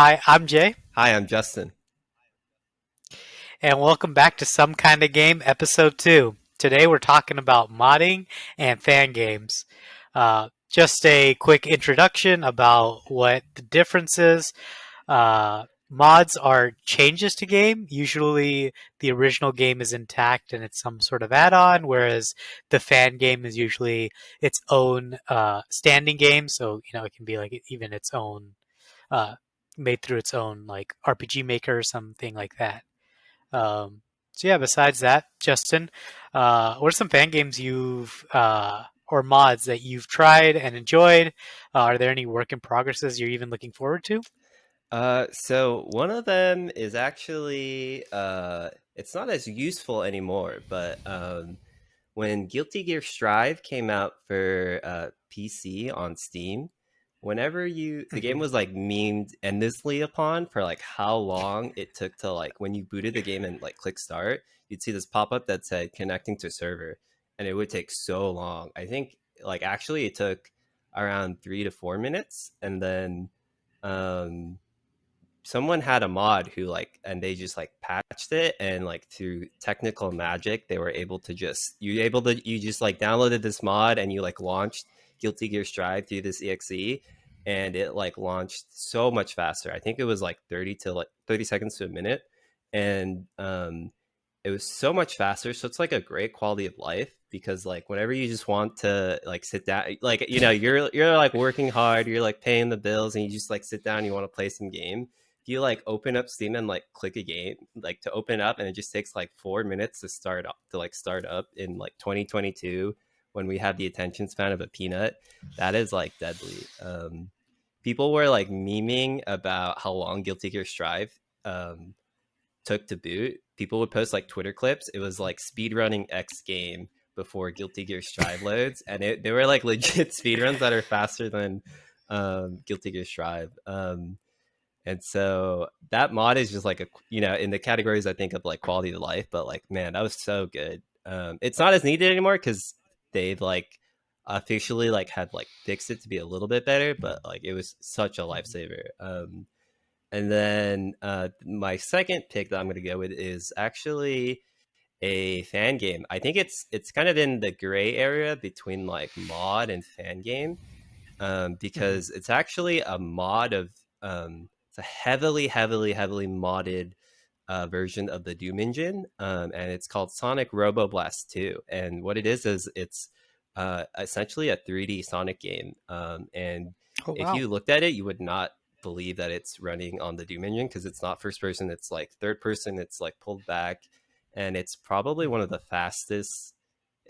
Hi, I'm Jay, Hi, I'm Justin. and welcome back to Some Kind of Game, Episode 2. Today we're talking about modding and fan games. Just a quick introduction about what the difference is. Mods are changes to game. Usually the original game is intact and it's some sort of add-on, whereas the fan game is usually its own standing game. So, it can be like even its own, uh, made through its own like RPG Maker or something like that. So yeah, besides that, Justin, what are some fan games you've or mods that you've tried and enjoyed? Are there any work in progresses you're even looking forward to? So one of them is actually it's not as useful anymore, but when Guilty Gear Strive came out for PC on Steam, the game Hmm. was like memed endlessly upon for like how long it took to like when you booted the game and like click start, you'd see this pop up that said connecting to server, and it would take so long. I think like actually it took around 3 to 4 minutes, and then um someone had a mod who like and they just like patched it, and like through technical magic they were able to you just like downloaded this mod and you like launched Guilty Gear Strive through this exe, and it like launched so much faster. I think it was like 30 seconds to a minute, and it was so much faster. So it's like a great quality of life, because like whenever you just want to like sit down, like you're like working hard, you're like paying the bills, and you just like sit down, you want to play some game. If you like open up Steam and like click a game, like to open up, and it just takes like 4 minutes to start up in like 2022, when we have the attention span of a peanut. That is like deadly. People were like memeing about how long Guilty Gear Strive um, took to boot. People would post like Twitter clips. It was like speedrunning X game before Guilty Gear Strive loads, and they were like legit speedruns that are faster than Guilty Gear Strive. And so that mod is just like in the categories I think of like quality of life, but like man, that was so good. It's not as needed anymore because they've like officially like had like fixed it to be a little bit better, but like it was such a lifesaver. And then my second pick that I'm going to go with is actually a fan game. I think it's kind of in the gray area between like mod and fan game, Hmm. because it's actually a mod of it's a heavily modded version of the Doom engine, and it's called Sonic Robo Blast 2. And what it is it's essentially a 3D Sonic game, and Oh if wow. you looked at it, you would not believe that it's running on the Doom engine, because it's not first person; it's like third person. It's like pulled back, and it's probably one of the fastest.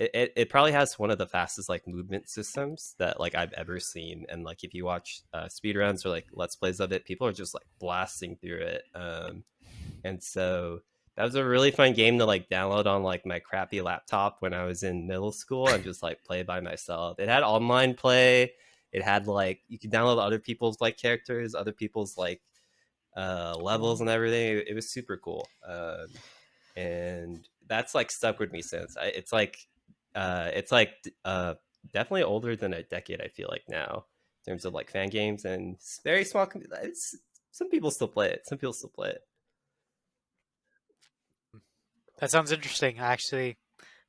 It probably has one of the fastest like movement systems that like I've ever seen. And like if you watch speed runs or like let's plays of it, people are just like blasting through it. And so that was a really fun game to like download on like my crappy laptop when I was in middle school and just like play by myself. It had online play. It had like you could download other people's like characters, other people's like levels and everything. It was super cool. And that's like stuck with me since. It's like definitely older than a decade. I feel like now in terms of like fan games, and it's very small. Some people still play it. Some people still play it. That sounds interesting. I actually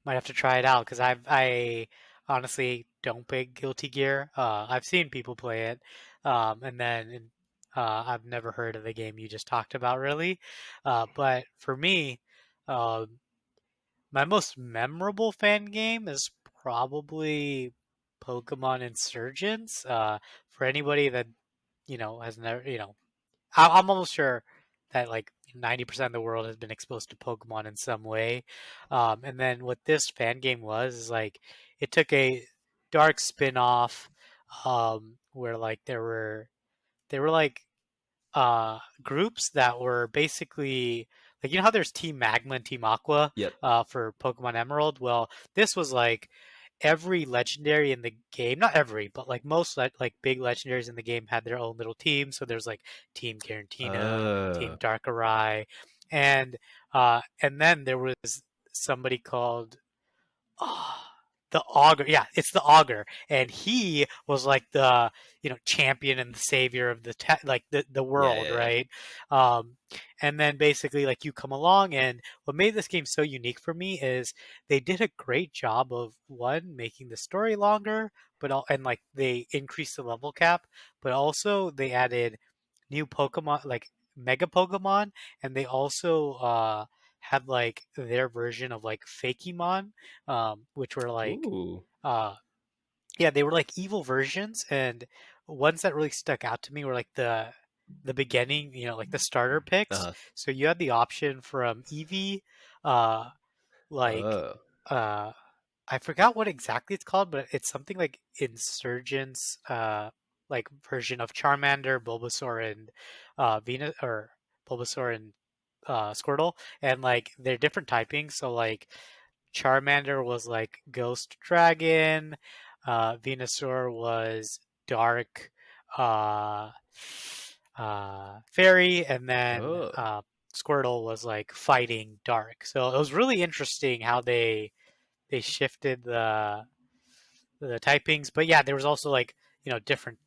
might have to try it out because I honestly don't play Guilty Gear. I've seen people play it, and then I've never heard of the game you just talked about really. But for me, um, my most memorable fan game is probably Pokemon Insurgence. For anybody that has never, I'm almost sure that like 90% of the world has been exposed to Pokemon in some way. And then what this fan game was is like it took a dark spin-off where like they were like groups that were basically like how there's Team Magma and Team Aqua Yep. for Pokemon Emerald. Well, this was like every legendary in the game, not every, but like most like big legendaries in the game had their own little team. So there's like Team Garantina, Team Oh. Darkrai, and then there was somebody called the augur. Yeah, it's the augur, and he was like the champion and the savior of like the Yeah, world, yeah, yeah. right? Um, and then basically like you come along, and what made this game so unique for me is they did a great job of one making the story longer, and like they increased the level cap, but also they added new Pokemon like Mega Pokemon, and they also had like their version of like Fakemon, which were like Ooh. uh yeah, they were like evil versions, and ones that really stuck out to me were like the beginning, like the starter picks. Uh-huh. So you had the option from Eevee, uh like Oh. uh I forgot what exactly it's called, but it's something like Insurgence, like version of Charmander, Bulbasaur, and Venus, or Bulbasaur and Squirtle, and like they're different typings. So like Charmander was like Ghost Dragon, Venusaur was Dark, uh, Fairy, and then Oh. Squirtle was like Fighting Dark. So it was really interesting how they shifted the typings. But yeah, there was also like different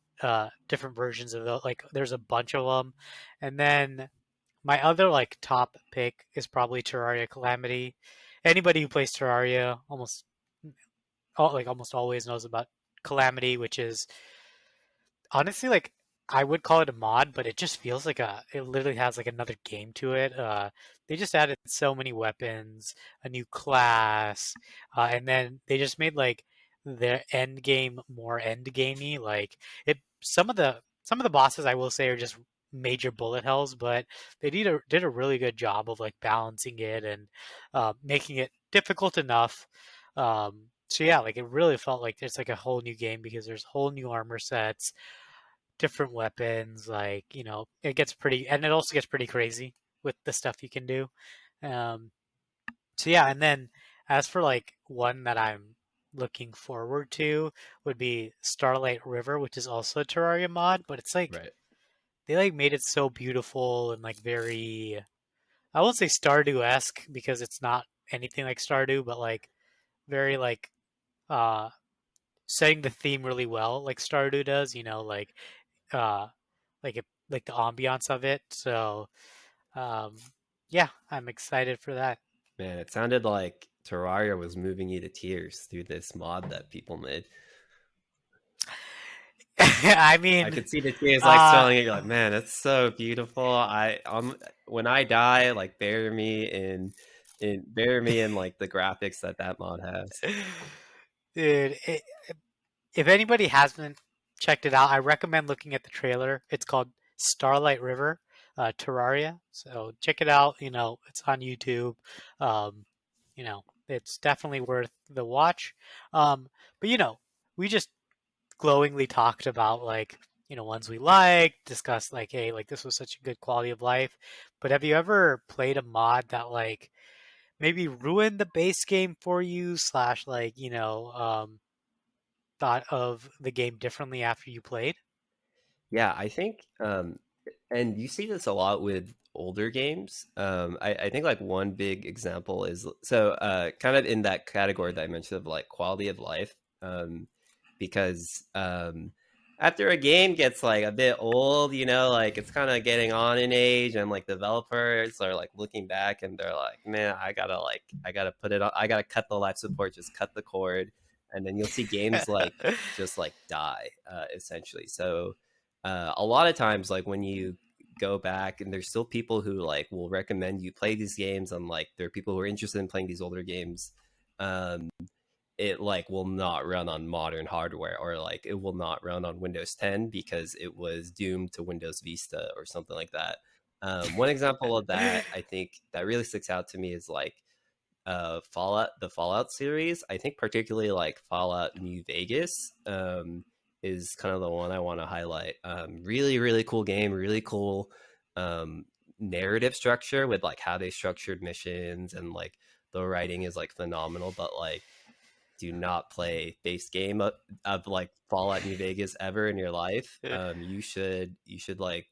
versions of those. Like there's a bunch of them, and then my other like top pick is probably Terraria Calamity. Anybody who plays Terraria almost always knows about Calamity, which is honestly like I would call it a mod, but it just feels like it literally has like another game to it. They just added so many weapons, a new class, and then they just made like their end game more end gamey. Like it, some of the bosses I will say are just major bullet hells, but they did a really good job of like balancing it and making it difficult enough. So yeah, like it really felt like it's like a whole new game because there's whole new armor sets, different weapons. Like it gets pretty, and it also gets pretty crazy with the stuff you can do. Um, so yeah, and then as for like one that I'm looking forward to would be Starlight River, which is also a Terraria mod, but it's like Right. they like made it so beautiful and like very, I won't say Stardew-esque because it's not anything like Stardew, but like very like uh setting the theme really well like Stardew does, uh like the ambiance of it. So um yeah, I'm excited for that. Man, it sounded like Terraria was moving you to tears through this mod that people made. I I mean, could see the tears like uh swelling. You're like, man, it's so beautiful. When I die, like bury me in like the graphics that that mod has. dude, if anybody hasn't checked it out, I recommend looking at the trailer. It's called Starlight River, Terraria. So check it out. It's on YouTube. Um, it's definitely worth the watch. But we just glowingly talked about like ones we liked, discussed like, hey, like this was such a good quality of life. But have you ever played a mod that like maybe ruined the base game for you, slash like thought of the game differently after you played? Yeah, I think, and you see this a lot with older games. I think like one big example is kind of in that category that I mentioned of like quality of life, because after a game gets like a bit old, like it's kind of getting on in age, and like developers are like looking back and they're like, man, I gotta put it on, I gotta cut the life support, just cut the cord, and then you'll see games like just like die, essentially. So a lot of times like when you go back, and there's still people who like will recommend you play these games, and like there are people who are interested in playing these older games, um it like will not run on modern hardware, or like it will not run on Windows 10 because it was doomed to Windows Vista or something like that. One example of that I think that really sticks out to me is like the Fallout series. I think particularly like Fallout New Vegas is kind of the one I want to highlight. Really, really cool game, really cool um, narrative structure with like how they structured missions, and like the writing is like phenomenal. But like, do not play base game of like Fallout New Vegas ever in your life. You should like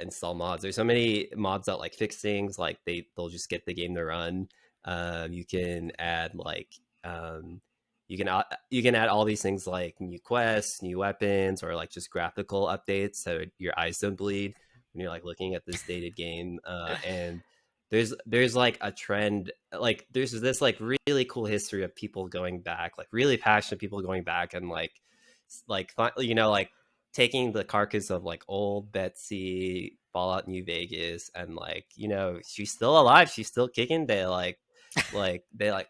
install mods. There's so many mods that like fix things, like they'll just get the game to run. You can add like um you can add all these things like new quests, new weapons, or like just graphical updates so your eyes don't bleed when you're like looking at this dated game. And there's like a trend, like there's this like really cool history of people going back, like really passionate people going back and like taking the carcass of like old Betsy Fallout New Vegas, and like she's still alive, she's still kicking. They like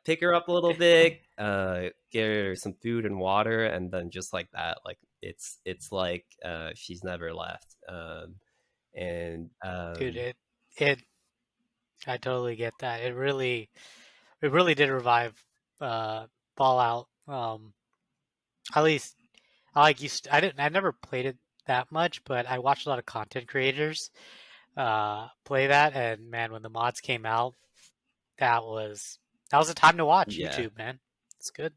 pick her up a little bit, get her some food and water, and then just like that, like it's like she's never left. And Dude, it I totally get that. It really did revive uh Fallout. At least I like used I never played it that much, but I watched a lot of content creators play that, and man, when the mods came out, that was that was a time to watch yeah. YouTube, man. It's good.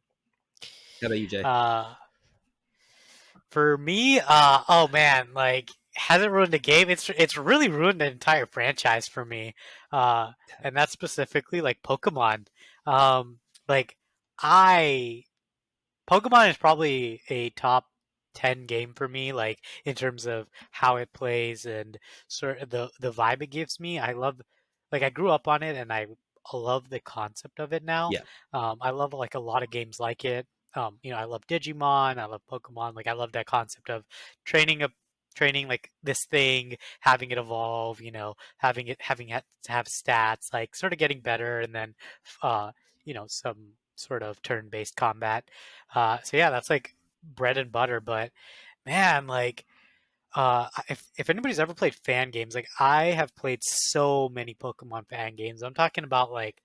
How about you, Jay? Uh for me, oh man, like has it ruined a game? It's really ruined an entire franchise for me. Uh and that's specifically like Pokemon. Um like I Pokemon is probably a top 10 game for me, like in terms of how it plays and sort of the vibe it gives me. I grew up on it and I love the concept of it now. Yeah. I love like a lot of games like it. I love Digimon, I love Pokemon. Like I love that concept of training a training like this thing, having it evolve, having it to have stats, like sort of getting better, and then some sort of turn-based combat. So yeah, that's like bread and butter. But man, like if anybody's ever played fan games, like I have played so many Pokemon fan games. I'm talking about like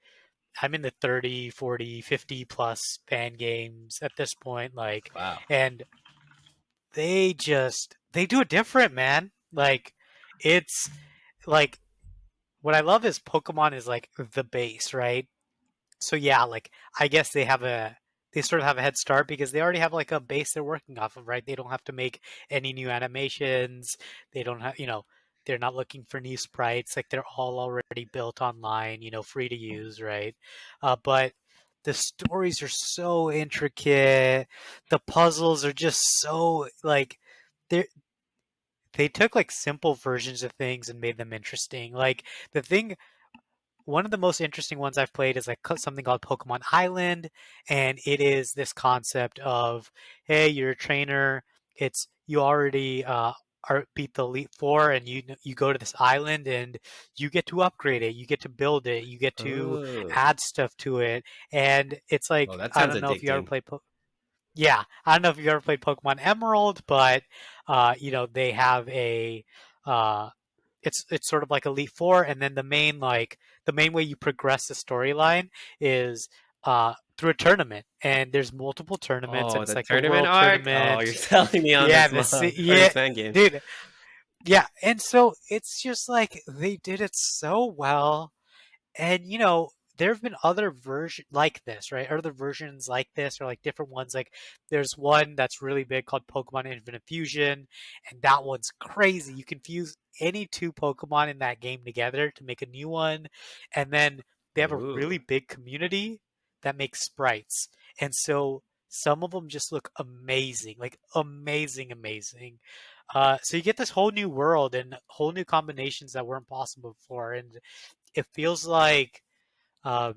I'm in the 30, 40, 50 plus fan games at this point, like, Wow. and they do it different, man. Like it's like what I love is Pokemon is like the base, right? So yeah, like I guess they sort of have a head start because they already have like a base they're working off of, right? They don't have to make any new animations. They don't have, they're not looking for new sprites. Like they're all already built online, free to use, right? But the stories are so intricate. The puzzles are just so like they they took like simple versions of things and made them interesting. Like the thing one of the most interesting ones I've played is like something called Pokemon Island, and it is this concept of, hey, you're a trainer. It's you already beat the Elite Four, and you go to this island, and you get to upgrade it, you get to build it, you get to Oh. add stuff to it, and it's Oh, like that I sounds don't know if you ever addicting. played. Yeah, I don't know if you ever played Pokemon Emerald, but they have a uh, it's sort of like Elite Four, and then the main way you progress the storyline is through a tournament, and there's multiple tournaments, and Oh, it's the like the tournament world arc. Oh, you're tournament. selling me on Yeah, this or yeah, this fan game. dude, yeah, and so it's just like they did it so well, and there have been other versions like this, right? Other versions like this, or like different ones. Like there's one that's really big called Pokemon Infinite Fusion, and that one's crazy. You can fuse any two Pokemon in that game together to make a new one, and then they have a Ooh. really big community that makes sprites, and so some of them just look amazing, like amazing, amazing. So you get this whole new world and whole new combinations that weren't possible before, and it feels like um,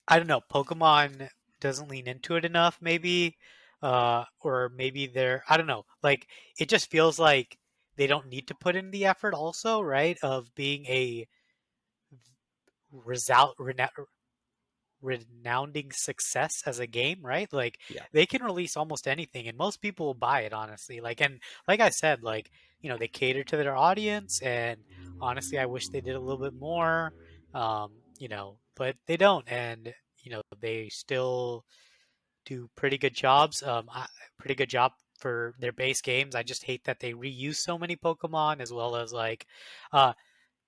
I don't know, Pokemon doesn't lean into it enough, maybe, or maybe they're I don't know, like it just feels like they don't need to put in the effort, also, right? Of being a result renounding success as a game, right? Like Yeah. they can release almost anything, and most people will buy it, honestly. And like I said, like they cater to their audience, and honestly, I wish they did a little bit more. But they don't, and they still do pretty good jobs. Pretty good job for their base games. I just hate that they reuse so many Pokemon, as well as like, uh,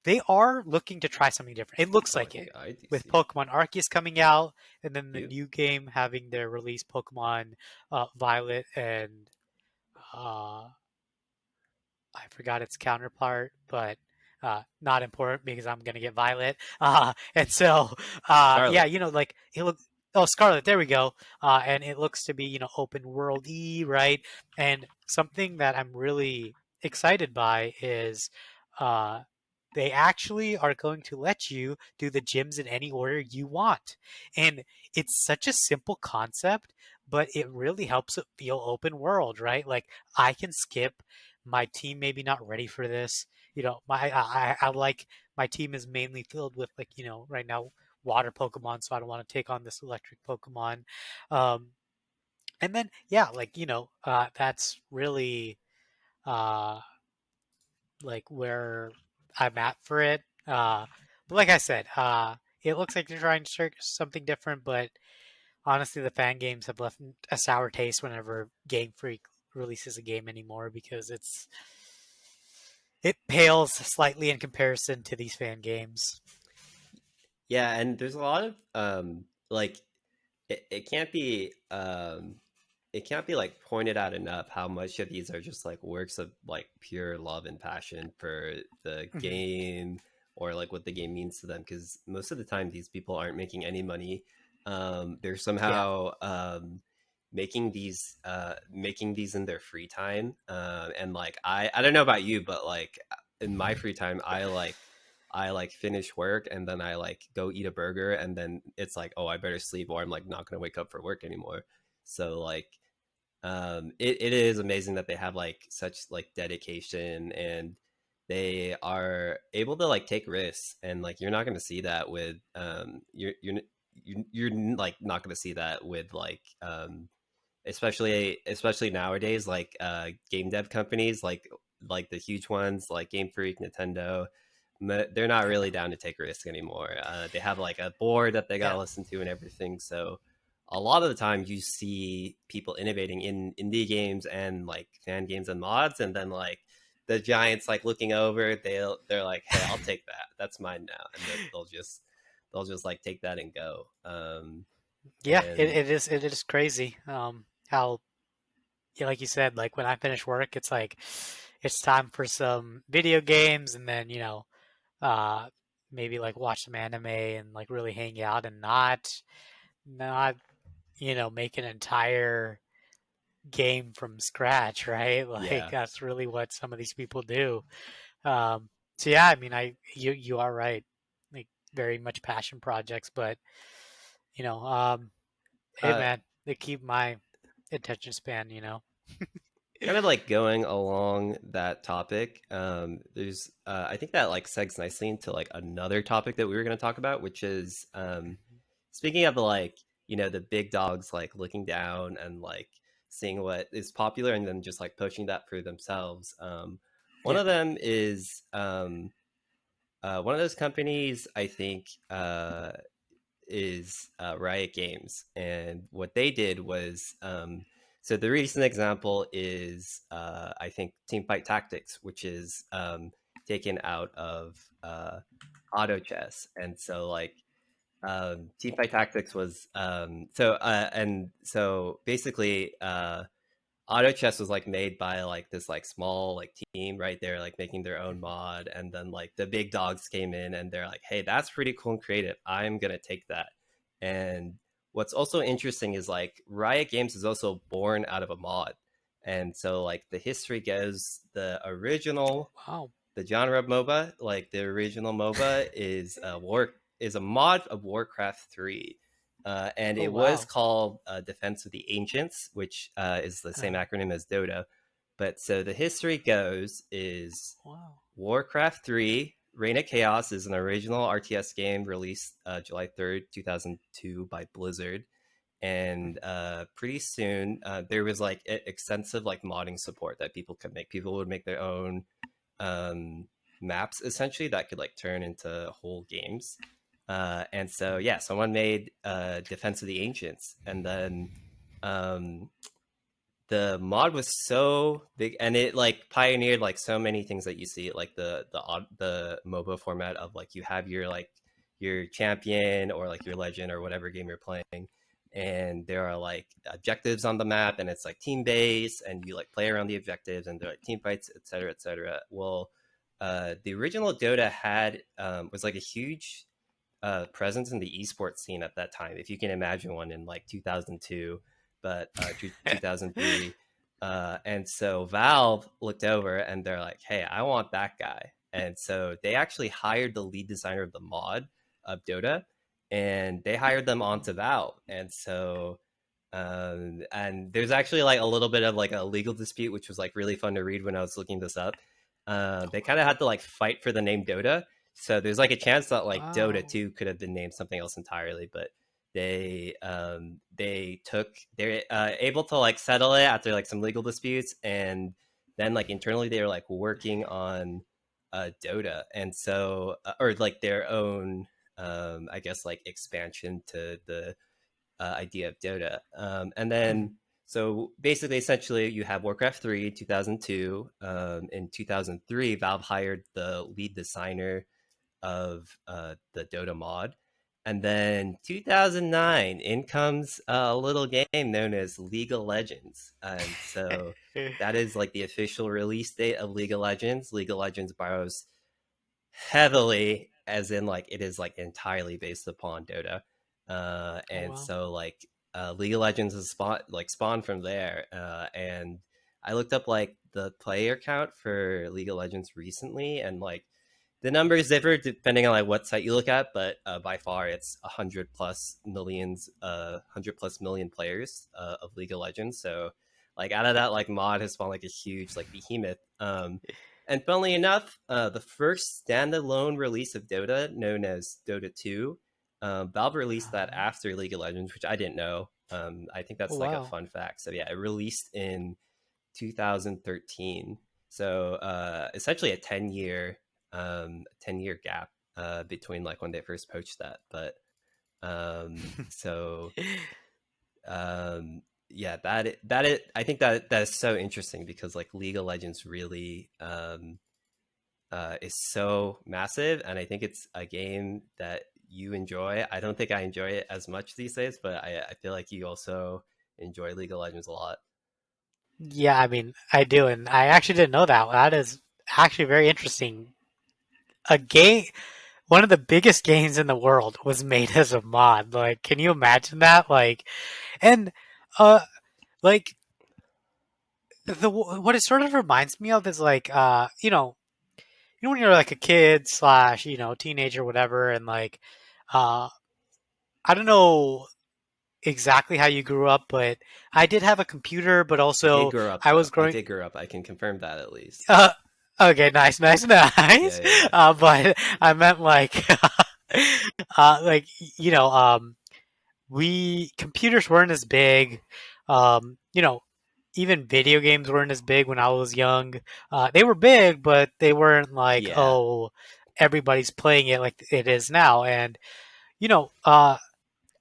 they are looking to try something different. It looks Oh like it yeah, I do with see. Pokemon Arceus coming out, and then the You. new game having their release Pokemon Violet and uh, I forgot its counterpart, but not important because I'm gonna get Violet. And so yeah, Starlight. like it look. Oh, Scarlet, there we go. And it looks to be, open world-y, right? And something that I'm really excited by is uh, they actually are going to let you do the gyms in any order you want. And it's such a simple concept, but it really helps it feel open world, right? Like I can skip my team maybe not ready for this. I like my team is mainly filled with like, right now water Pokemon, so I don't want to take on this electric Pokemon. Um, and then yeah, like that's really uh like where I'm at for it. But like I said, it looks like they're trying to search something different, but honestly, the fan games have left a sour taste whenever Game Freak releases a game anymore because it pales slightly in comparison to these fan games. Yeah, and there's a lot of like it can't be it can't be like pointed out enough how much of these are just like works of like pure love and passion for the Hmm. game or like what the game means to them, because most of the time these people aren't making any money. They're Yeah, somehow making these in their free time, and like I don't know about you, but like in my free time I like finish work and then I like go eat a burger and then it's like, oh, I better sleep or I'm like not gonna wake up for work anymore. So like it is amazing that they have like such like dedication, and they are able to like take risks, and like you're not going to see that with you're like not going to see that with like especially nowadays like game dev companies like the huge ones like Game Freak, Nintendo. They're not yeah, really down to take risks anymore. They have like a board that they got yeah, to listen to and everything, so a lot of the time you see people innovating in indie games and like fan games and mods, and then like the giants like looking over, they're like, hey, I'll take that, that's mine now, and then they'll just like take that and go. yeah. It, And it is it is crazy. How yeah, like you said, like when I finish work, it's like it's time for some video games, and then uh, maybe like watch some anime and like really hang out and not make an entire game from scratch, right? Like yeah, that's really what some of these people do. Um, so yeah, I mean, you are right, like very much passion projects, but you know, um, hey uh man, they keep my attention span, kind of like going along that topic, there's I think that like segs nicely into like another topic that we were going to talk about, which is speaking of the like the big dogs like looking down and like seeing what is popular and then just like poaching that for themselves. One Yeah. of them is one of those companies I think is Riot Games, and what they did was so the recent example is I think Teamfight Tactics, which is taken out of auto chess, and so like Teamfight Tactics was and so basically auto chess was like made by like this like small like team, right? They're like making their own mod, and then like the big dogs came in and they're like, hey, that's pretty cool and creative, I'm gonna take that. And what's also interesting is like Riot Games is also born out of a mod, and so like the history goes Wow. the genre of MOBA, like the original MOBA, is a mod of Warcraft 3. And Oh it was wow. called Defense of the Ancients, which is the same Uh, acronym as Dota. But so the history goes is wow. Warcraft 3, Reign of Chaos is an original RTS game released July 3rd, 2002 by Blizzard. And pretty soon there was like extensive like modding support that people could make. People would make their own um, maps essentially that could like turn into whole games. And so yeah, someone made Defense of the Ancients, and then um, the mod was so big, and it like pioneered like so many things that you see, like the MOBA format of like you have your like your champion or like your legend or whatever game you're playing, and there are like objectives on the map, and it's like team based, and you like play around the objectives, and there are like team fights, etc., etc. Well, the original Dota had was like a huge presence in the esports scene at that time, if you can imagine one in like 2002, but 2003. And so Valve looked over and they're like, hey, I want that guy. And so they actually hired the lead designer of the mod of Dota, and they hired them onto Valve. And so and there's actually like a little bit of like a legal dispute, which was like really fun to read when I was looking this up. They kind of had to like fight for the name Dota, so there's like a chance that like Dota Wow. 2 could have been named something else entirely, but they're able to like settle it after like some legal disputes, and then like internally they were like working on Dota, and so or like their own I guess like expansion to the idea of Dota. And Mhm. then, so basically, essentially, you have Warcraft 3 2002. In 2003, Valve hired the lead designer of the Dota mod. And then 2009, in comes a little game known as League of Legends. And so that is like the official release date of League of Legends. League of Legends borrows heavily, as in like it is like entirely based upon Dota, Oh and wow. so like League of Legends is spawned from there, and I looked up like the player count for League of Legends recently, and like the numbers differ depending on like what site you look at, but by far it's 100 plus million players of League of Legends. So like out of that, like mod has spawned like a huge like behemoth. And funnily enough, the first standalone release of Dota, known as Dota 2, Valve released that after League of Legends, which I didn't know. I think Oh that's like a wow. fun fact. So yeah, it released in 2013. So essentially a 10-year gap between like when they first poached that. But so yeah, I think that is so interesting because like League of Legends really is so massive, and I think it's a game that you enjoy. I don't think I enjoy it as much these days, but I feel like you also enjoy League of Legends a lot. Yeah, I mean, I do, and I actually didn't know that. That is actually very interesting. A game, one of the biggest games in the world was made as a mod. Like, can you imagine that? Like, and uh, like the what it sort of reminds me of is like, when you're like a kid slash, teenager, whatever, and like, uh, I don't know exactly how you grew up, but I did have a computer, but I did also grow up I though. was I growing. did grow up. I can confirm that at least. Uh, okay, nice, nice, Yeah, nice. yeah, yeah. But I meant like, like you know, we computers weren't as big. Um, you know, Even video games weren't as big when I was young. They were big, but they weren't like, Yeah, oh, everybody's playing it like it is now. And you know, uh,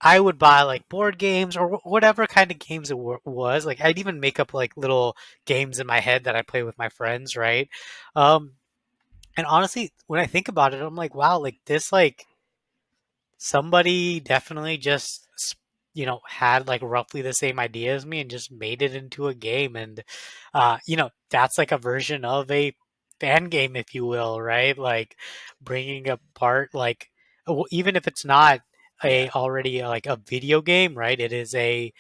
I would buy like board games or whatever kind of games it was. Like I'd even make up like little games in my head that I play with my friends, right? Um, and honestly, when I think about it, I'm like, wow, like this, like somebody definitely just had like roughly the same idea as me and just made it into a game, and that's like a version of a fan game, if you will, right? Like bringing apart like even if it's not a yeah. already like a video game, right? It is a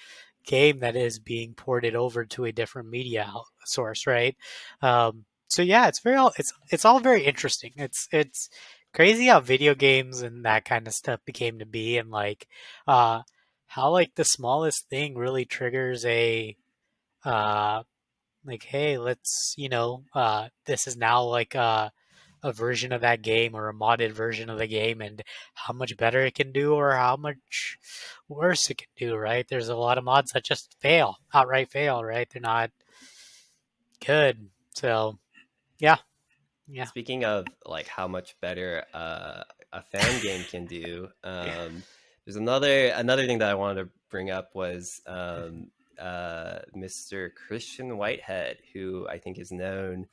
game that is being ported over to a different media source, right? So yeah, it's all very interesting. It's crazy how video games and that kind of stuff became to be, and like uh, how like the smallest thing really triggers a uh, like, hey, let's this is now like a version of that game or a modded version of the game, and how much better it can do or how much worse it can do, right? There's a lot of mods that just fail, outright fail, right? They're not good. So, yeah, yeah. Speaking of like how much better a fan game can do, there's another thing that I wanted to bring up was Mr. Christian Whitehead, who I think is known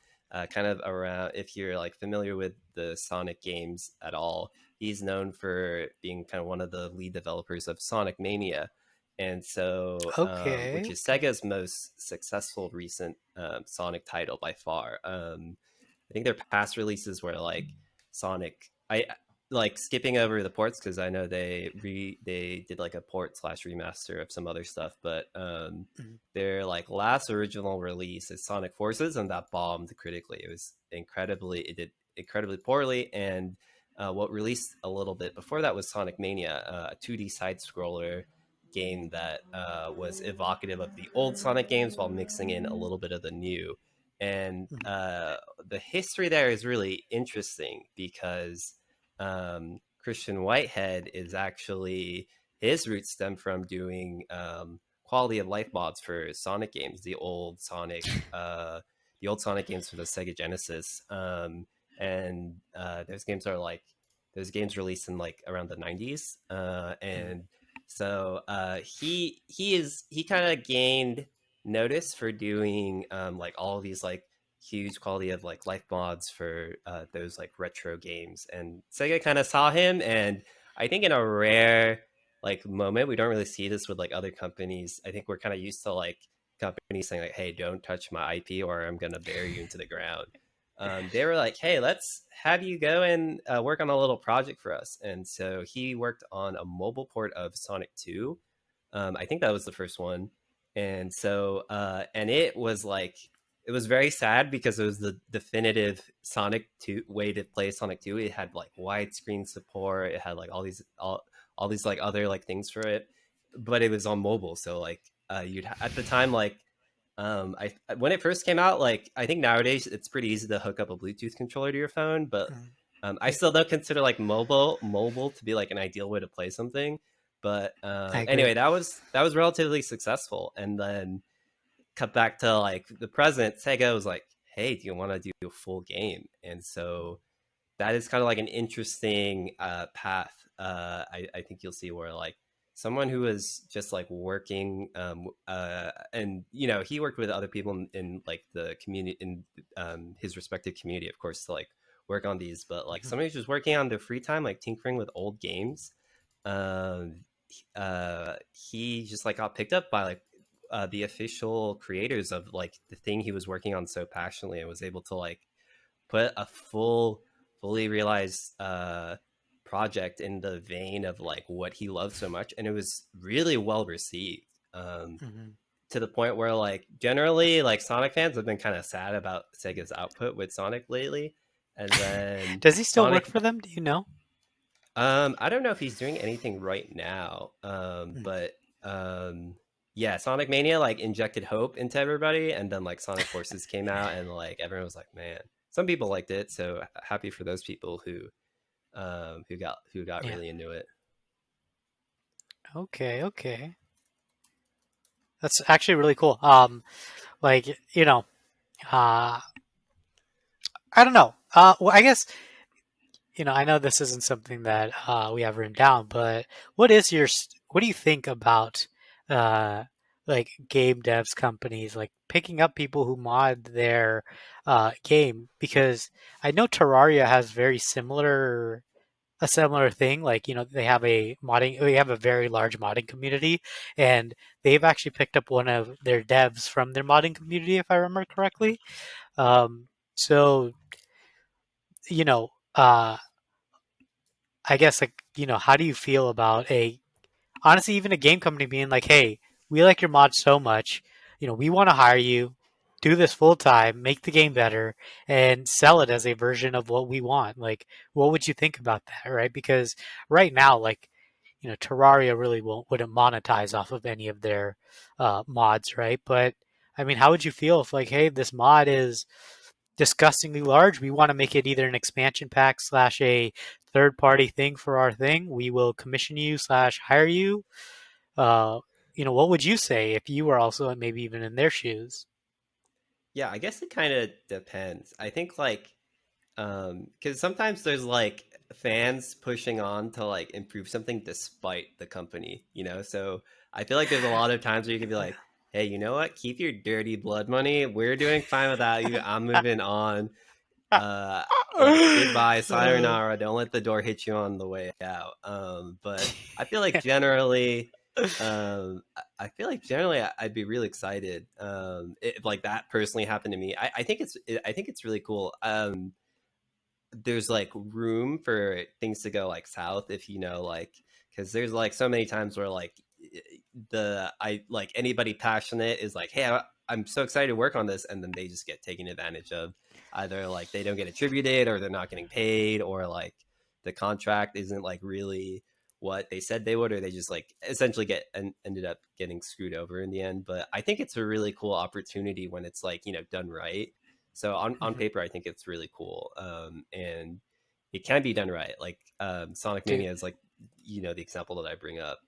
kind of around, if you're like familiar with the Sonic games at all, he's known for being kind of one of the lead developers of Sonic Mania. And so, Okay, which is okay. Sega's most successful recent Sonic title by far. I think their past releases were like Sonic. like skipping over the ports because I know they did like a port slash remaster of some other stuff, but Mhm, their like last original release is Sonic Forces, and that bombed critically. It did incredibly poorly, and what released a little bit before that was Sonic Mania, a 2D side scroller game that was evocative of the old Sonic games while mixing in a little bit of the new. And mhm, the history there is really interesting because Christian Whitehead is actually his roots stem from doing quality of life mods for Sonic games, the old Sonic games for the Sega Genesis, and those games released in like around the 90s, mhm, and so he kind of gained notice for doing like all of these like huge quality of like life mods for those like retro games, and Sega kind of saw him, and I think in a rare like moment, we don't really see this with like other companies. I think we're kind of used to like companies saying like, hey, don't touch my IP or I'm gonna bury you into the ground. They were like, hey, let's have you go and work on a little project for us, and so he worked on a mobile port of Sonic 2. I think that was the first one, and so and it was very sad because it was the definitive Sonic 2 way to play Sonic 2. It had like widescreen support. It had like all these like other like things for it, but it was on mobile. So like you'd at the time like I when it first came out, like I think nowadays it's pretty easy to hook up a Bluetooth controller to your phone, but mhm. I Yeah, still don't consider like mobile to be like an ideal way to play something. But I agree. anyway, that was relatively successful, and then cut back to like the present. Sega was like, "Hey, do you want to do a full game?" And so that is kind of like an interesting path. I think you'll see where like someone who is just like working, and you know, he worked with other people in like the community in his respective community, of course, to like work on these. But like Mhm, somebody who's just working on their free time, like tinkering with old games. Um, he just like got picked up by like the official creators of like the thing he was working on so passionately, and was able to like put a fully realized project in the vein of like what he loved so much, and it was really well received, mhm. to the point where like generally like Sonic fans have been kind of sad about Sega's output with Sonic lately, and then Does he still work Sonic for them? Do you know? I don't know if he's doing anything right now, Mm. but um yeah, Sonic Mania like injected hope into everybody, and then like Sonic Forces came out, and like everyone was like, man, some people liked it, so happy for those people who got Yeah. really into it. Okay. Okay. That's actually really cool. Like uh, I don't know. Well, I guess I know this isn't something that we have written down, but what do you think about uh, like game devs companies like picking up people who mod their game? Because I know Terraria has a similar thing. Like they have a very large modding community, and they've actually picked up one of their devs from their modding community, if I remember correctly. So you know. I guess how do you feel about a honestly even a game company being like, hey, we like your mod so much, we want to hire you, do this full time, make the game better, and sell it as a version of what we want. Like, what would you think about that, right? Because right now, like, Terraria really wouldn't monetize off of any of their mods, right? But I mean, how would you feel if like, hey, this mod is disgustingly large. We want to make it either an expansion pack slash a third party thing for our thing. We will commission you slash hire you. Uh, what would you say if you were also maybe even in their shoes? Yeah, I guess it kind of depends. I think like because sometimes there's like fans pushing on to like improve something despite the company, you know. So I feel like there's a lot of times where you can be like, hey, you know what, keep your dirty blood money, we're doing fine without you, I'm moving on, like goodbye, sayonara, don't let the door hit you on the way out. But I feel like generally I feel like generally I'd be really excited if like that personally happened to me. I think it's really cool. there's like room for things to go like south if you know like because there's like so many times where like the I like anybody passionate is like, hey, I'm so excited to work on this, and then they just get taken advantage of. Either like they don't get attributed, or they're not getting paid, or like the contract isn't like really what they said they would, or they just like essentially get and ended up getting screwed over in the end. But I think it's a really cool opportunity when it's like done right. So on Mhm. paper, I think it's really cool, and it can be done right. Like Sonic Dude, Mania is like the example that I bring up,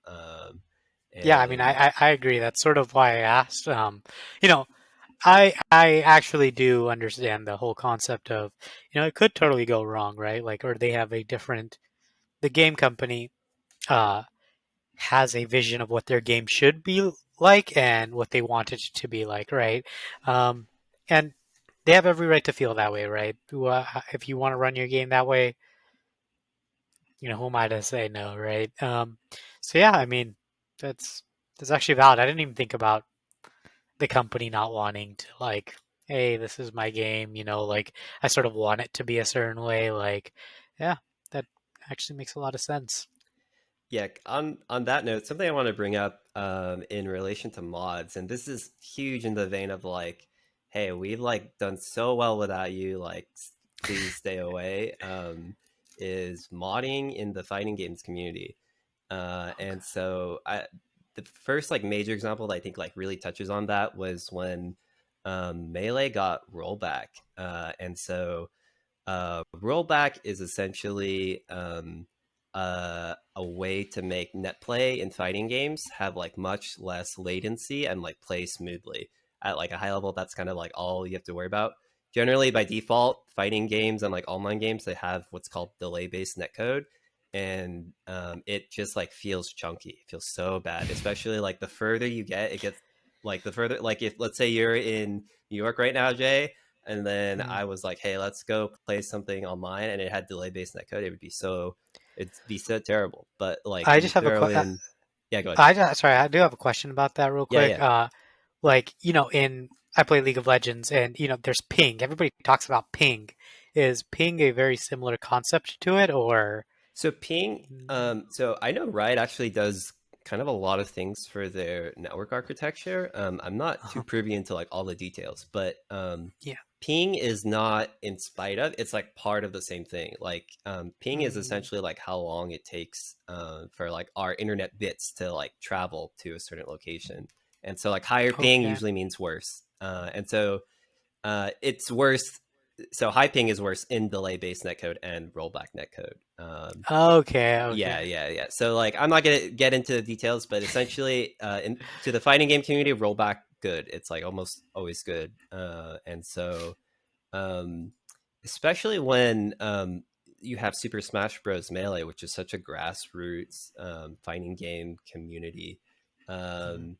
yeah, I mean, and I agree. That's sort of why I asked. You know, I actually do understand the whole concept of, it could totally go wrong, right? Like, or they have a different, the game company uh has a vision of what their game should be like and what they want it to be like, right? Um, and they have every right to feel that way, right? If you want to run your game that way, who am I to say no, right? So yeah, I mean, that's that's actually valid. I didn't even think about the company not wanting to like, hey, this is my game, like I sort of want it to be a certain way. Like, yeah, that actually makes a lot of sense. yeah, on that note, something I want to bring up in relation to mods, and this is huge in the vein of like, hey, we've like done so well without you, like please stay away. Is modding in the fighting games community, and Okay. so the first like major example that I think like really touches on that was when Melee got rollback, and so rollback is essentially a way to make net play in fighting games have like much less latency and like play smoothly at like a high level. That's kind of like all you have to worry about. Generally, by default, fighting games and like online games they have what's called delay based netcode, and it just like feels chunky. It feels so bad, especially like the further you get, it gets like the further like if let's say you're in New York right now, Jay, and then Hmm. I was like, "Hey, let's go play something online," and it had delay-based netcode. It'd be so terrible. But like, I you just have throw in, yeah, go ahead. sorry, I do have a question about that real Yeah, quick. yeah. Like, in I play League of Legends and there's ping. Everybody talks about ping. Is ping a very similar concept to it or So ping, mm, so I know Riot actually does kind of a lot of things for their network architecture. I'm not too uh-huh. privy into like all the details, but Yeah. ping is not in spite of. It's like part of the same thing. Like ping is Mm, essentially like how long it takes for like our internet bits to like travel to a certain location, and so like higher ping okay. usually means worse, and so it's worse. So high ping is worse in delay based netcode and rollback netcode. Okay, Yeah, okay. yeah, yeah. So like I'm not gonna get into the details, but essentially, to the fighting game community, rollback good. It's like almost always good, and so um, especially when you have Super Smash Bros. Melee, which is such a grassroots fighting game community. Mm, Um,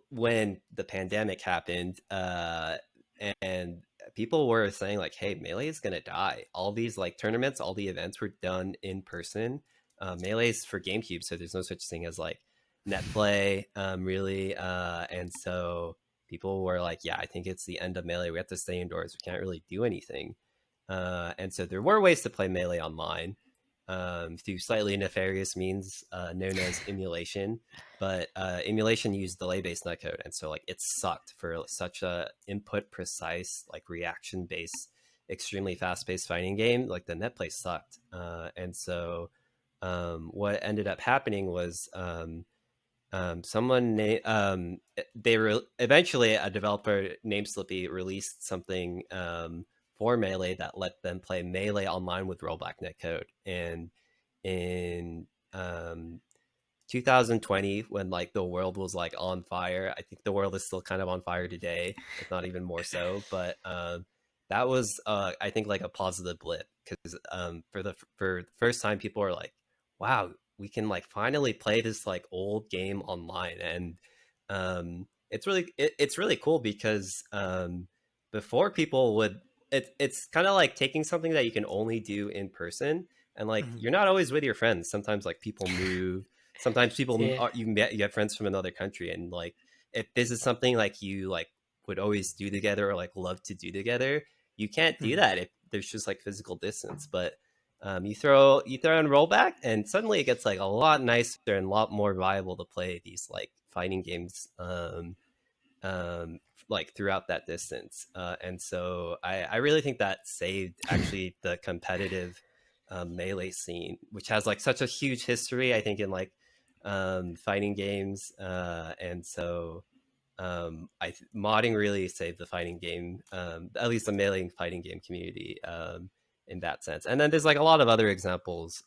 when the pandemic happened, and people were saying like, "Hey, Melee is gonna die." All these like tournaments, all the events were done in person. Melee's for GameCube, so there's no such thing as like net play, really. And so people were like, "Yeah, I think it's the end of Melee. We have to stay indoors. We can't really do anything." And so there were ways to play Melee online through slightly nefarious means known as emulation, but emulation used delay-based netcode, and so like it sucked for such a input precise, like reaction based, extremely fast paced fighting game. Like the net play sucked, and so what ended up happening was they were eventually a developer named Slippi released something for Melee that let them play Melee online with rollback netcode, and in 2020 when like the world was like on fire. I think the world is still kind of on fire today, if not even more so. But that was I think like a positive blip because for the first time people are like, wow, we can like finally play this like old game online, and it's really cool because before people would it's kind of like taking something that you can only do in person, and like mhm. you're not always with your friends. Sometimes like people move. Sometimes people Yeah. are, you have friends from another country, and like if this is something like you like would always do together or like love to do together, you can't do Mhm. that if there's just like physical distance. But you throw in rollback, and suddenly it gets like a lot nicer and a lot more viable to play these like fighting games. Like throughout that distance. And so I really think that saved actually the competitive melee scene, which has like such a huge history, I think, in like fighting games. And so modding really saved the fighting game, at least the melee fighting game community in that sense. And then there's like a lot of other examples.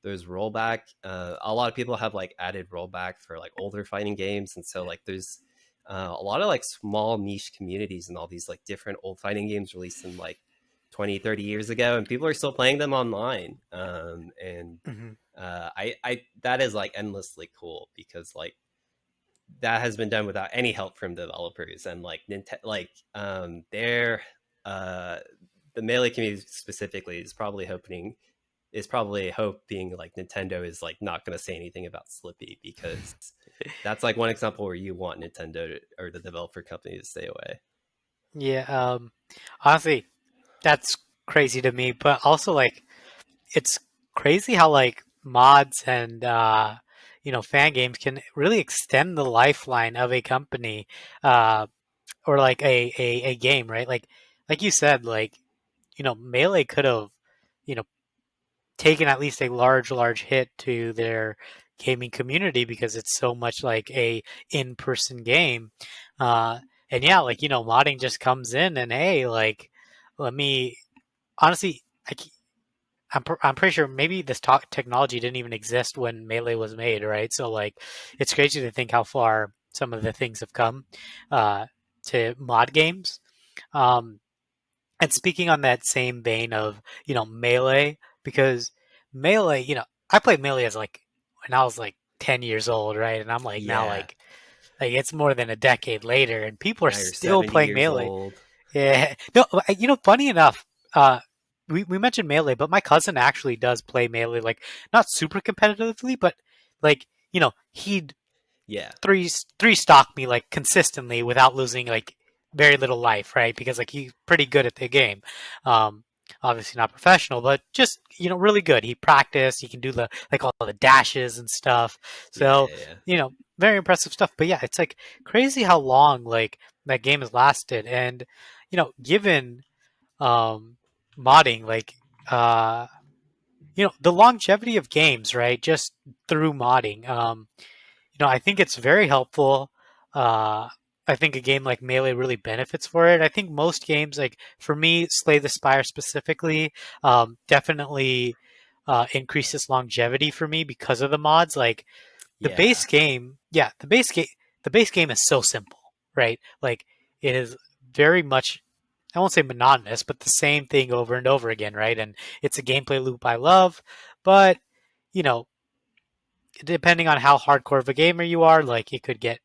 There's rollback. A lot of people have like added rollback for like older fighting games, and so like there's a lot of like small niche communities and all these like different old fighting games released in like 20, 30 years ago, and people are still playing them online. And Hmm. I that is like endlessly cool because like that has been done without any help from developers, and like they're uh the melee community specifically is probably hoping like Nintendo is like not going to say anything about Slippi, because that's like one example where you want Nintendo or the developer company to stay away. Yeah. Honestly, that's crazy to me, but also like it's crazy how like mods and fan games can really extend the lifeline of a company uh or like a game, right? Like you said, like Melee could have you know taken at least a large hit to their gaming community because it's so much like a in-person game. And yeah, like modding just comes in and hey, like let me honestly I, I'm pretty sure maybe this technology didn't even exist when Melee was made, right? So like, it's crazy to think how far some of the things have come uh, to mod games. Um, and speaking on that same vein of Melee, because Melee, I played Melee as like when I was like 10 years old, right? And I'm like now Yeah, like it's more than a decade later, and people are now you're still 70 playing years Melee. old. Yeah. No, funny enough, we mentioned Melee, but my cousin actually does play Melee, like not super competitively, but like, he'd Yeah, three stock me like consistently without losing like very little life, right? Because like he's pretty good at the game. Um, obviously not professional, but just really good. He practiced. He can do the like all the dashes and stuff. yeah, So yeah, yeah. very impressive stuff. But yeah, it's like crazy how long like that game has lasted, and given um, modding, like uh, the longevity of games, right? Just through modding. I think it's very helpful. Uh, I think a game like Melee really benefits for it. I think most games, like for me, Slay the Spire specifically, definitely increases longevity for me because of the mods. Like the Yeah. base game, yeah, the base game is so simple, right? Like it is very much, I won't say monotonous, but the same thing over and over again, right? And it's a gameplay loop I love, but you know, depending on how hardcore of a gamer you are, like it could get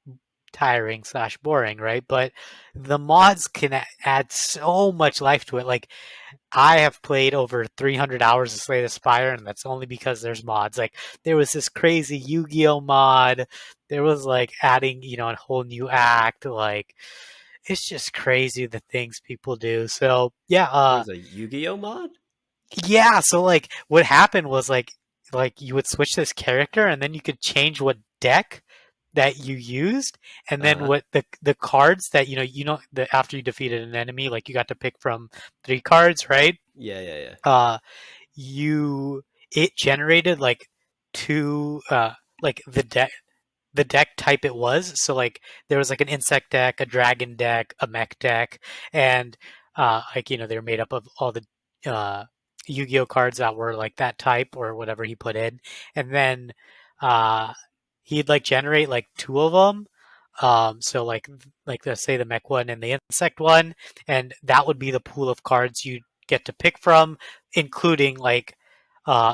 tiring slash boring, right? But the mods can add so much life to it. Like I have played over 300 hours of Slay the Spire, and that's only because there's mods. Like there was this crazy Yu-Gi-Oh mod. There was like adding, a whole new act. Like it's just crazy the things people do. So yeah, There was a Yu-Gi-Oh mod? yeah. So like what happened was like you would switch this character, and then you could change what deck that you used, and then Uh-huh. what the cards that the after you defeated an enemy, like you got to pick from three cards, right? Yeah, yeah, yeah. Uh, you it generated like two like the deck type it was. So like there was like an insect deck, a dragon deck, a mech deck, and like they were made up of all the uh, Yu-Gi-Oh cards that were like that type or whatever he put in, and then uh, he'd like generate like two of them. So like let's say the mech one and the insect one, and that would be the pool of cards you get to pick from, including like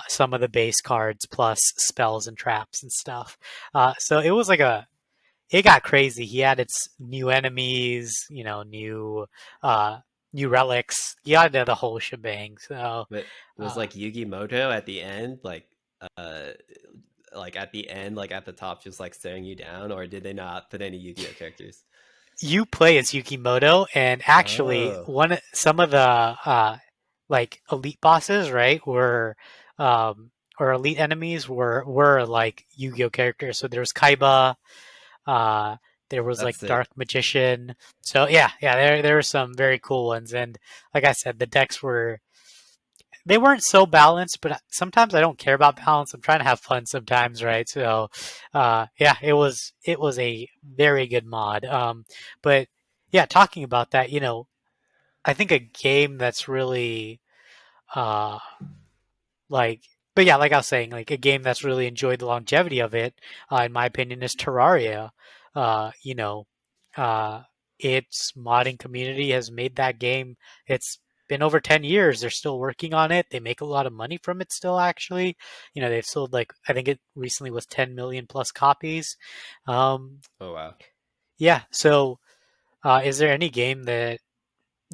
some of the base cards plus spells and traps and stuff. So it was like it got crazy. He added new enemies, uh, new relics. He added the whole shebang. So, But was uh, like Yugi Moto at the end, uh like at the end, like at the top, just like staring you down, or did they not put any Yu-Gi-Oh characters? you play as Yukimoto, and actually, Oh. some of the like elite bosses, right? Were or elite enemies were like Yu-Gi-Oh characters. So there was Kaiba, uh, there was like That's sick. Dark Magician. So yeah, there were some very cool ones. And like I said, the decks were they weren't so balanced, but sometimes I don't care about balance. I'm trying to have fun sometimes, right? So, yeah, it was a very good mod. But yeah, talking about that, I think a game that's really uh like, but yeah, like I was saying, like a game that's really enjoyed the longevity of it, in my opinion, is Terraria. Uh, you know, uh, its modding community has made that game. It's been over 10 years. They're still working on it. They make a lot of money from it still, actually. They've sold like, I think it recently was 10 million plus copies. Um, Oh wow. yeah. So, is there any game that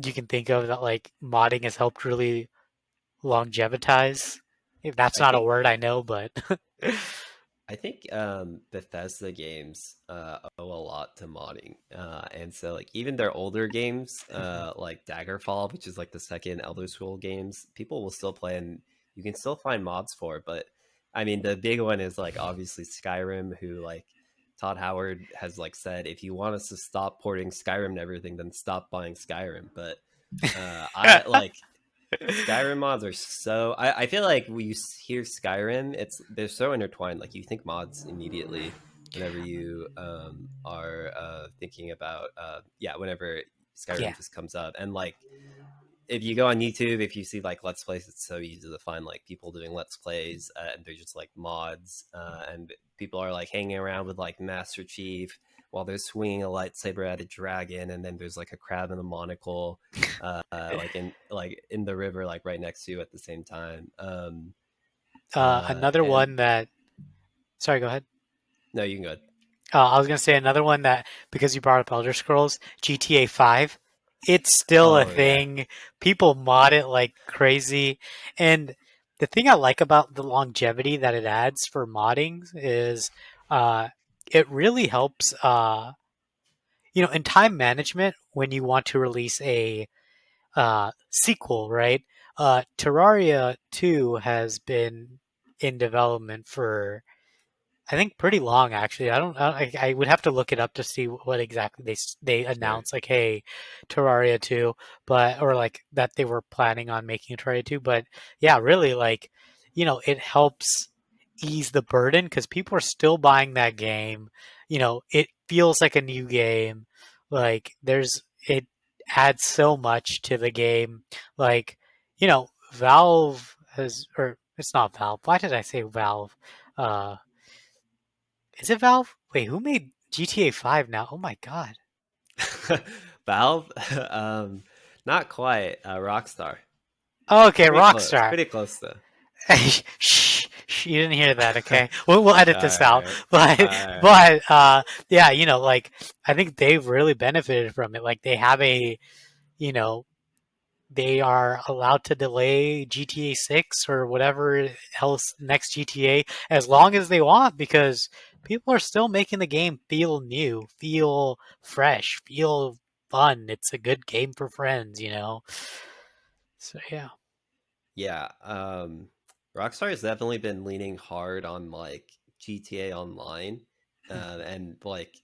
you can think of that like modding has helped really longevitize? If that's I not a think word, I know, but I think Bethesda games owe a lot to modding, and so like even their older games, like Daggerfall, which is like the second Elder Scroll games, people will still play, and you can still find mods for. But I mean, the big one is like obviously Skyrim, who like Todd Howard has like said, if you want us to stop porting Skyrim and everything, then stop buying Skyrim. But I like Skyrim mods are so. I feel like when you hear Skyrim, they're so intertwined. Like you think mods immediately whenever you are thinking about yeah, whenever yeah. Skyrim just comes up, and like if you go on YouTube, if you see like Let's Plays, it's so easy to find like people doing Let's Plays, and they're just like mods, and people are like hanging around with like Master Chief while they're swinging a lightsaber at a dragon, and then there's like a crab in a monocle, like in the river, like right next to you at the same time. Another And one that. Sorry, go ahead. no, you can go. I was gonna say another one that because you brought up Elder Scrolls, GTA 5. It's still a Oh yeah, thing. People mod it like crazy, and the thing I like about the longevity that it adds for modding is, uh, it really helps. In time management when you want to release a sequel, right? Terraria 2 has been in development for I think pretty long actually. I would have to look it up to see what exactly they sure. announced like hey Terraria 2 but or like that they were planning on making a Terraria 2 but yeah really like it helps ease the burden because people are still buying that game. It feels like a new game. Like it adds so much to the game. Like Valve has or it's not Valve. Why did I say Valve? Uh is it Valve? Wait, who made GTA 5 now? Oh my god. Valve, not quite. Rockstar, Oh, okay, pretty close, Rockstar. pretty close though. Shh, you didn't hear that, okay? We'll edit All this out. right, all But right. but yeah, like I think they've really benefited from it. Like they have you know, they are allowed to delay GTA 6 or whatever else next GTA as long as they want because people are still making the game feel new, feel fresh, feel fun. It's a good game for friends. So yeah. Yeah, Rockstar has definitely been leaning hard on like GTA Online, and like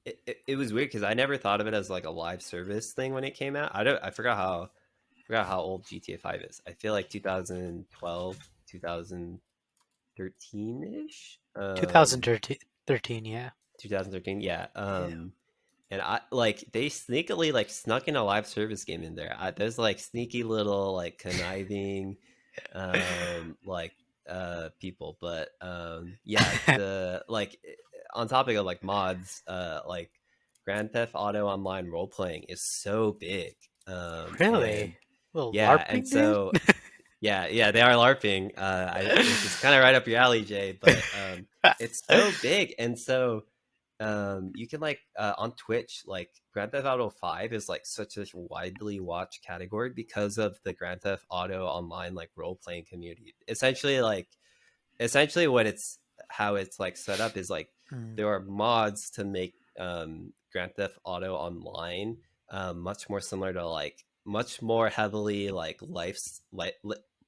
it was weird because I never thought of it as like a live service thing when it came out. I forgot how old GTA 5 is. I feel like 2012, 2013 ish, 2013, yeah. 2013. Yeah, Yeah. and I like they sneakily like snuck in a live service game in there. There's like sneaky little like conniving like people, but yeah, the like on topic of like mods, like Grand Theft Auto Online role playing is so big. And Really? Little yeah, and LARPing, dude? so yeah, they are LARPing, which is kind of right up your alley, Jay. But it's so big, and so you can like on Twitch, like Grand Theft Auto 5 is like such a widely watched category because of the Grand Theft Auto Online like role playing community. Essentially what it's how it's like set up is like Mm. there are mods to make Grand Theft Auto Online much more similar to like much more heavily like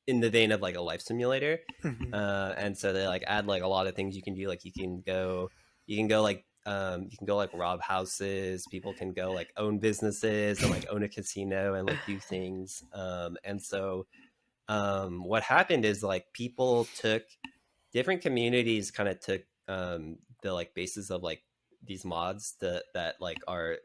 in the vein of like a life simulator. Hmm. And so they like add like a lot of things you can do. Like you can go like you can go like rob houses. People can go like own businesses and like own a casino and like do things. And so what happened is like people took different communities kind of took the like basis of like these mods that like are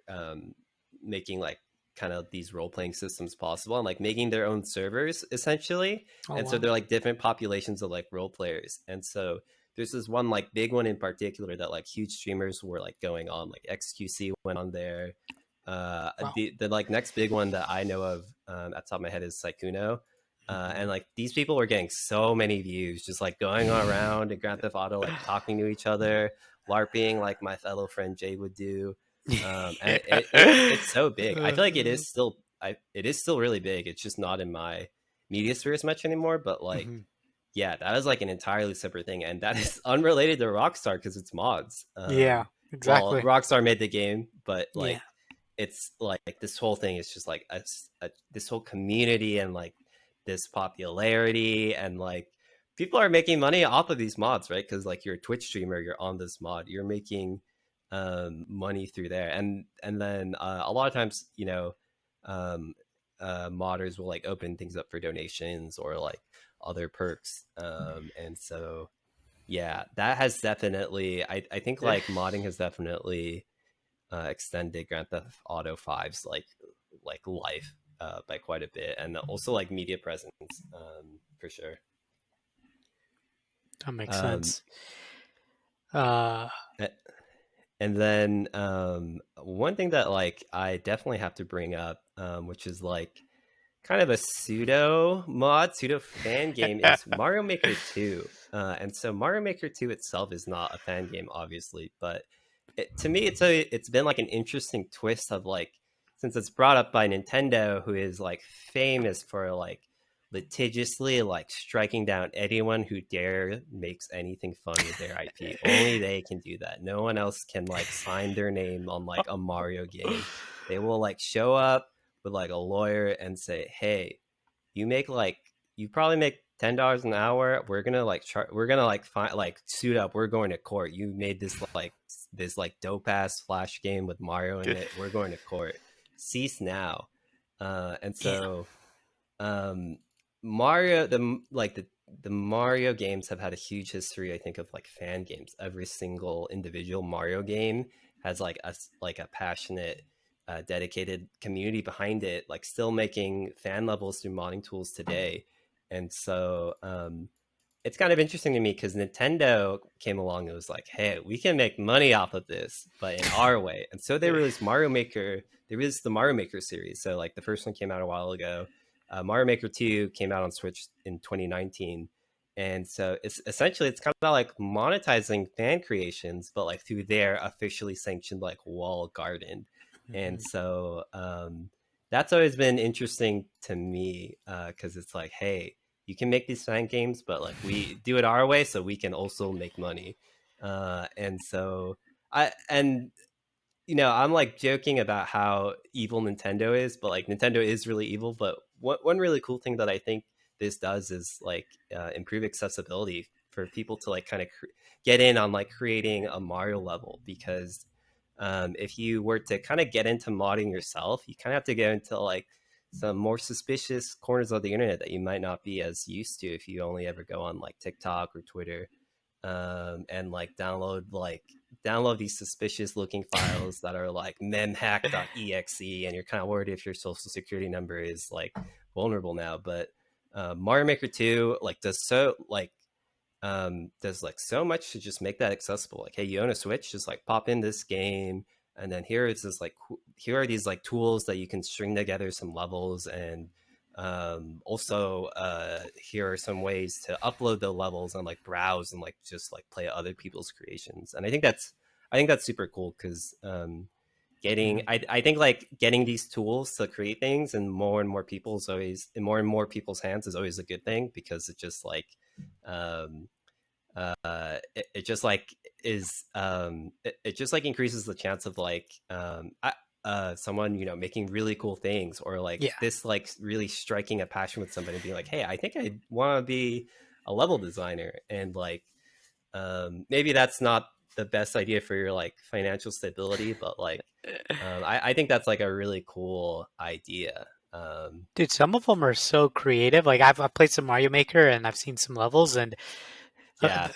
making like kind of these role-playing systems possible and like making their own servers essentially. Oh And so wow. they're like different populations of like role players. And so there's this one like big one in particular that like huge streamers were like going on, like XQC went on there. Wow. The like next big one that I know of at the top of my head is Saikuno. And Hmm. like these people were getting so many views, just like going around in Grand Theft Auto, like talking to each other, LARPing, like my fellow friend Jay would do. And it's so big. I feel like it is still really big. It's just not in my media sphere as much anymore. But like, Mhm. yeah, that is like an entirely separate thing, and that is unrelated to Rockstar because it's mods. Yeah, Well, exactly. Rockstar made the game, but Yeah. like it's like this whole thing is just like this whole community and like this popularity and like people are making money off of these mods, right? Because like you're a Twitch streamer, you're on this mod, you're making money through there, and then a lot of times, you know, um, modders will like open things up for donations or like other perks, and so yeah, that has definitely I think like modding has definitely extended Grand Theft Auto Five's like life by quite a bit, and also like media presence for sure. That makes Um, sense. Uh, and then one thing that like I definitely have to bring up, which is like kind of a pseudo fan game, is Mario Maker 2. And so Mario Maker 2 itself is not a fan game, obviously, but to me it's been like an interesting twist of like, since it's brought up by Nintendo, who is like famous for like litigiously like striking down anyone who dare makes anything fun with their IP. Only they can do that. No one else can like sign their name on like a Mario game. They will like show up with like a lawyer and say, "Hey, you make like you probably make $10 an hour. We're gonna like we're gonna like find like suit up. We're going to court. You made this like dope ass flash game with Mario in it. We're going to court. Cease now." And yeah. so um, Mario the Mario games have had a huge history, I think, of like fan games. Every single individual Mario game has like a passionate, dedicated community behind it, like still making fan levels through modding tools today. And so it's kind of interesting to me because Nintendo came along and was like, "Hey, we can make money off of this, but in our way." And so they released Mario Maker. They released the Mario Maker series. So like the first one came out a while ago. Mario Maker 2 came out on Switch in 2019. And so it's kind of like monetizing fan creations, but like through their officially sanctioned like wall garden. And Mhm. so that's always been interesting to me because it's like, hey, you can make these fan games, but like we do it our way, so we can also make money. And so and I'm like joking about how evil Nintendo is, but like Nintendo is really evil. But one really cool thing that I think this does is like improve accessibility for people to like kind of get in on like creating a Mario level, because if you were to kind of get into modding yourself, you kind of have to get into like some more suspicious corners of the internet that you might not be as used to if you only ever go on like TikTok or Twitter, and like download these suspicious looking files that are like memhack.exe, and you're kind of worried if your social security number is like vulnerable now. But Mario Maker 2 like does like so much to just make that accessible. Like, hey, you own a Switch, just like pop in this game, and then here are these like tools that you can string together some levels, and also here are some ways to upload the levels and like browse and like just like play other people's creations. And I think that's super cool because getting Mhm. I think like getting these tools to create things in more and more people's hands is always a good thing, because it just like um it just like is it just like increases the chance of like someone making really cool things, or like Yeah. this like really striking a passion with somebody and being like, hey, I think I want to be a level designer, and like maybe that's not the best idea for your like financial stability, but like I think that's like a really cool idea. Dude, some of them are so creative. Like I've played some Mario Maker and I've seen some levels, and Yeah.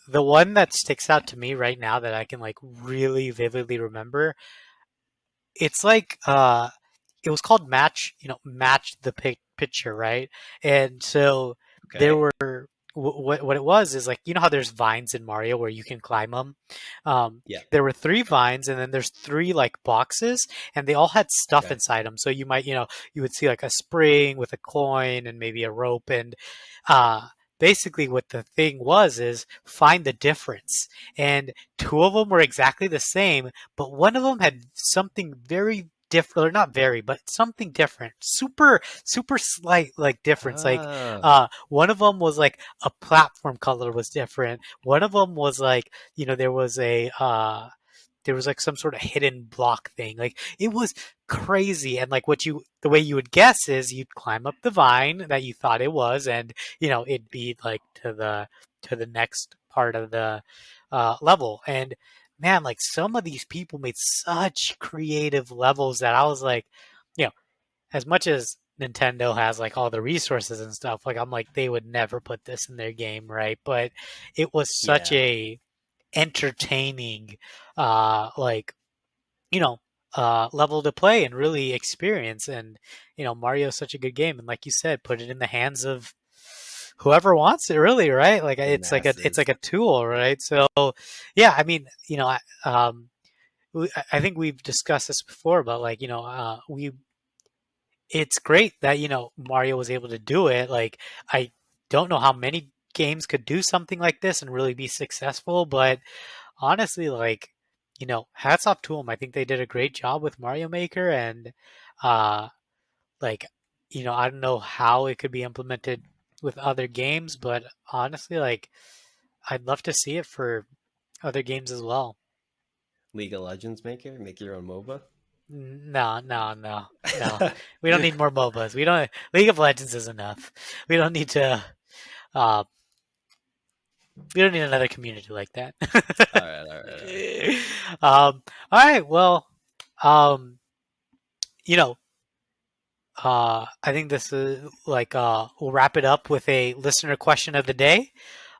the one that sticks out to me right now that I can like really vividly remember, it's like it was called match the picture, right? And so there Okay. were what it was is like how there's vines in Mario where you can climb them. Yeah. There were three vines, and then there's three like boxes, and they all had stuff Okay. inside them. So you might you would see like a spring with a coin and maybe a rope, and uh, basically what the thing was is find the difference. And two of them were exactly the same, but one of them had something very different, or not very, but something different, super slight like difference. Like Oh. one of them was like a platform color was different. One of them was like there was like some sort of hidden block thing. Like it was crazy. And like the way you would guess is you'd climb up the vine that you thought it was, and it'd be like to the next part of the level. And man, like some of these people made such creative levels that I was like, you know, as much as Nintendo has like all the resources and stuff, like I'm like they would never put this in their game, right? But it was such Yeah. a entertaining like you know level to play and really experience. And Mario's such a good game, and like you said, put it in the hands of whoever wants it, really, right? Like The it's masses. like a tool, right? So yeah, I mean, I think we've discussed this before, but like we it's great that Mario was able to do it. Like I don't know how many games could do something like this and really be successful, but honestly, like, hats off to them. I think they did a great job with Mario Maker, and uh, like, I don't know how it could be implemented with other games, but honestly, like, I'd love to see it for other games as well. League of Legends maker, make your own MOBA. No, no, no, no. We don't need more MOBAs. We don't. League of Legends is enough. We don't need to. Uh, we don't need another community like that. All right, all right, all right. All right. Well, um, you know, I think this is like we'll wrap it up with a listener question of the day.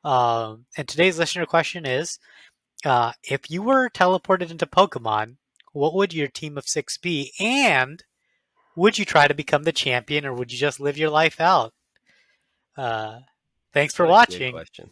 And today's listener question is: if you were teleported into Pokemon, what would your team of six be? And would you try to become the champion, or would you just live your life out? Uh, thanks for What a good watching. question.